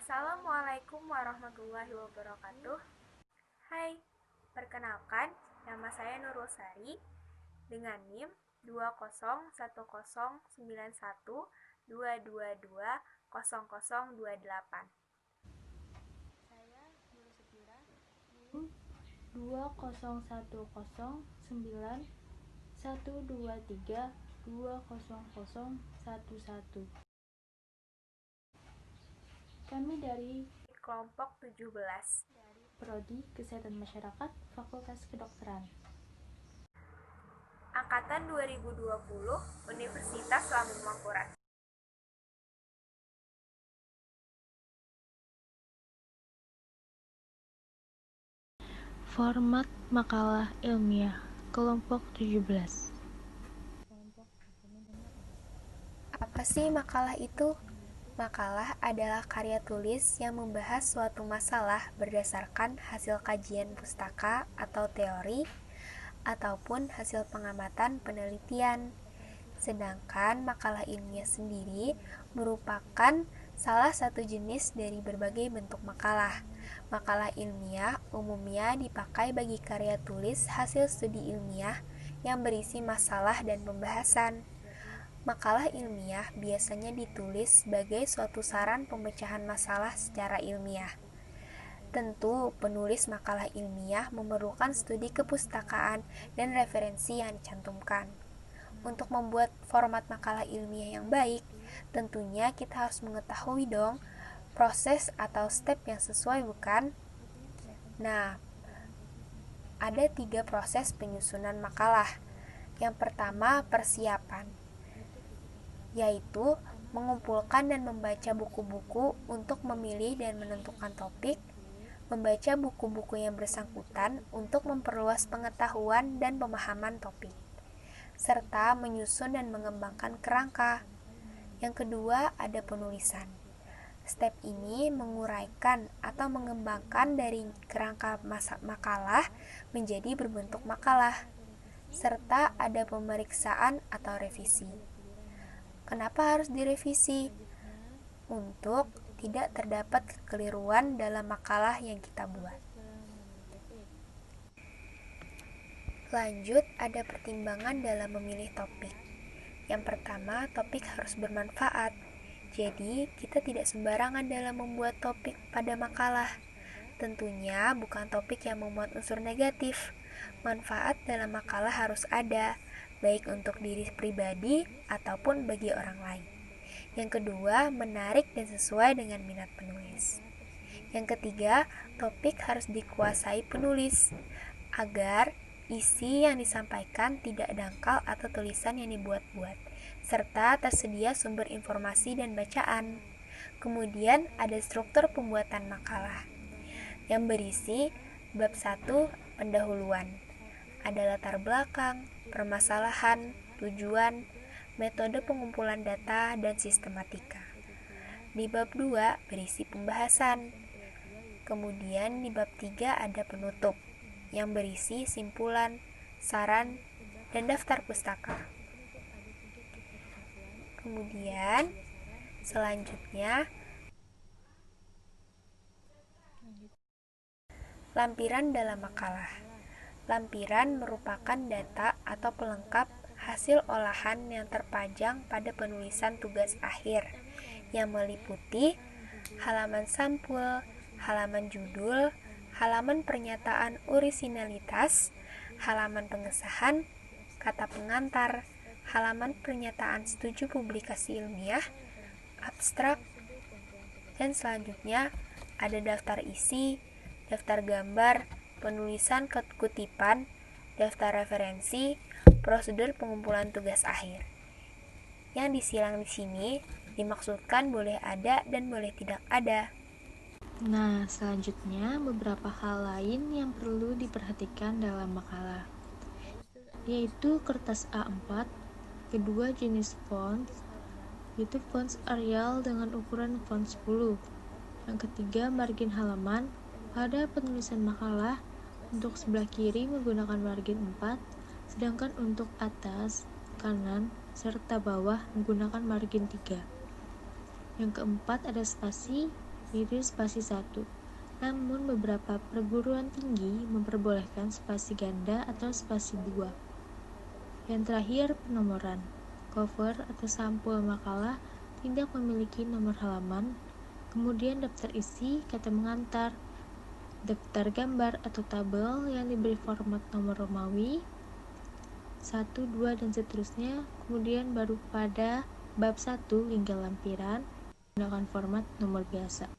Assalamualaikum warahmatullahi wabarakatuh. Hai, perkenalkan nama saya Nurul Sari dengan NIM 2019192220028. Saya Nurul Sepira, NIM 201099123200011. Kami dari Kelompok 17 Prodi Kesehatan Masyarakat Fakultas Kedokteran Angkatan 2020 Universitas Lambung Mangkurat. Format makalah ilmiah Kelompok 17. Apa sih makalah itu? Makalah adalah karya tulis yang membahas suatu masalah berdasarkan hasil kajian pustaka atau teori ataupun hasil pengamatan penelitian. Sedangkan makalah ilmiah sendiri merupakan salah satu jenis dari berbagai bentuk makalah. Makalah ilmiah umumnya dipakai bagi karya tulis hasil studi ilmiah yang berisi masalah dan pembahasan. Makalah ilmiah biasanya ditulis sebagai suatu saran pemecahan masalah secara ilmiah. Tentu, penulis makalah ilmiah memerlukan studi kepustakaan dan referensi yang dicantumkan. Untuk membuat format makalah ilmiah yang baik, tentunya kita harus mengetahui dong proses atau step yang sesuai, bukan? Nah, ada 3 proses penyusunan makalah. Yang pertama, persiapan, yaitu mengumpulkan dan membaca buku-buku untuk memilih dan menentukan topik, membaca buku-buku yang bersangkutan untuk memperluas pengetahuan dan pemahaman topik, serta menyusun dan mengembangkan kerangka. Yang kedua, ada penulisan. Step ini menguraikan atau mengembangkan dari kerangka makalah menjadi berbentuk makalah, serta ada pemeriksaan atau revisi. Kenapa harus direvisi? Untuk tidak terdapat kekeliruan dalam makalah yang kita buat. Lanjut, ada pertimbangan dalam memilih topik. Yang pertama, topik harus bermanfaat. Jadi, kita tidak sembarangan dalam membuat topik pada makalah. Tentunya bukan topik yang memuat unsur negatif. Manfaat dalam makalah harus ada, baik untuk diri pribadi ataupun bagi orang lain. Yang kedua, menarik dan sesuai dengan minat penulis. Yang ketiga, topik harus dikuasai penulis agar isi yang disampaikan tidak dangkal atau tulisan yang dibuat-buat, serta tersedia sumber informasi dan bacaan. Kemudian ada struktur pembuatan makalah yang berisi bab 1, pendahuluan. Ada latar belakang, permasalahan, tujuan, metode pengumpulan data, dan sistematika. Di bab 2 berisi pembahasan. Kemudian di bab 3 ada penutup yang berisi simpulan, saran, dan daftar pustaka. Kemudian selanjutnya lampiran dalam makalah. Lampiran merupakan data atau pelengkap hasil olahan yang terpajang pada penulisan tugas akhir yang meliputi halaman sampul, halaman judul, halaman pernyataan orisinalitas, halaman pengesahan, kata pengantar, halaman pernyataan setuju publikasi ilmiah, abstrak, dan selanjutnya ada daftar isi, daftar gambar, penulisan kutipan, daftar referensi, prosedur pengumpulan tugas akhir. Yang disilang di sini dimaksudkan boleh ada dan boleh tidak ada. Nah, selanjutnya beberapa hal lain yang perlu diperhatikan dalam makalah, yaitu kertas A4, kedua jenis font, yaitu font Arial dengan ukuran font 10. Yang ketiga, margin halaman. Pada penulisan makalah, untuk sebelah kiri menggunakan margin 4, sedangkan untuk atas, kanan, serta bawah menggunakan margin 3. Yang keempat, ada spasi. yaitu spasi 1. Namun beberapa perguruan tinggi memperbolehkan spasi ganda atau spasi 2. Yang terakhir, penomoran. Cover atau sampul makalah tidak memiliki nomor halaman, kemudian daftar isi, kata mengantar, daftar gambar atau tabel yang diberi format nomor Romawi 1, 2, dan seterusnya, kemudian baru pada bab 1 hingga lampiran menggunakan format nomor biasa.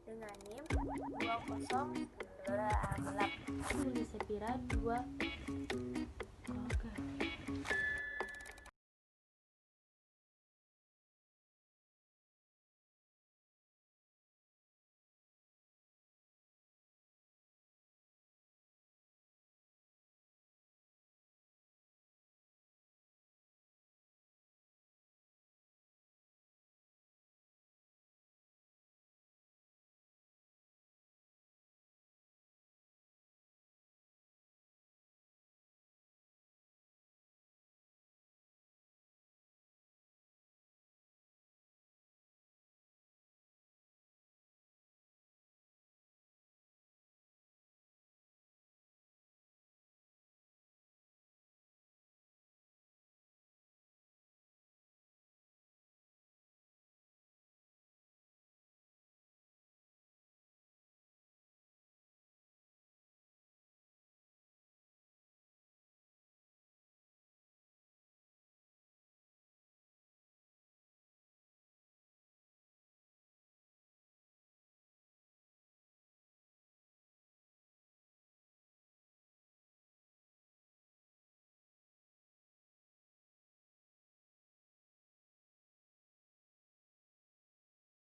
Dengan NIM 20 Sepira 2. Oke.